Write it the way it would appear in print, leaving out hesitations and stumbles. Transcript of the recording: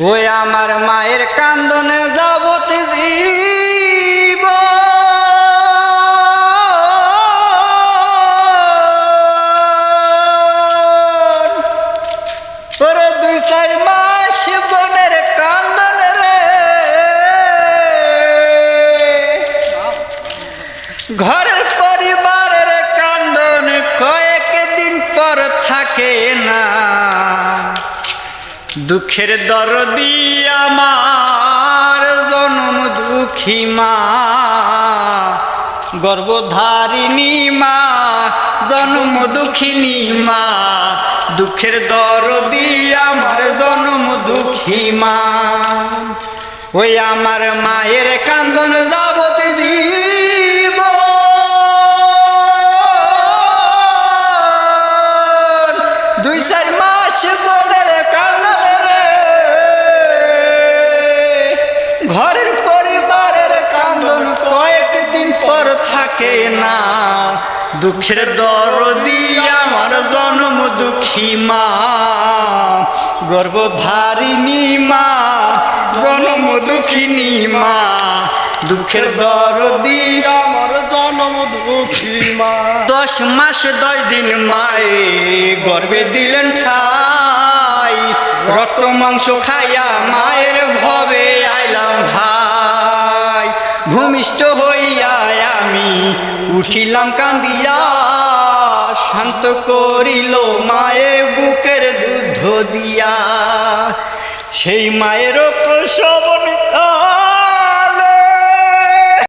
ওই আমার মায়ের কান্দনে যাবতে জীব ওরে 2-4 মাস বোনের কান্দন রে ঘরের পরিবারের কান্দন কয়েকদিন পর থাকে না। দুঃখের দরদি আমার জনম দুঃখী মা, গর্ভধারিণী মা, জন্ম দুঃখিনী মা। দুঃখের দরদি আমার জন্ম দুঃখী মা। ওই আমার মায়ের কান্দন যাবতে জীব 2-4 মাস বোনের কান্দন রে ঘরের পরিবারের কান্দন কয়েকদিন পর থাকে না। দুঃখের দরদি আমার জন্ম দুঃখী মা, গর্ভধারিণী মা, জন্ম দুঃখিনী মা। দুঃখের দরদি আমার জন্ম দুঃখী মা। 10 মাস 10 দিন মায়ে গর্ভে দিলেন ঠাই, রক্ত মাংস খাইয়া মায়ের ভবে আইলাম ভাই। ভূমিষ্ঠ হইয়া আমি উঠিলাম কান্দিয়া, শান্ত করিল মায়ে বুকের দুধ দিয়া। সেই মায়ের প্রসবন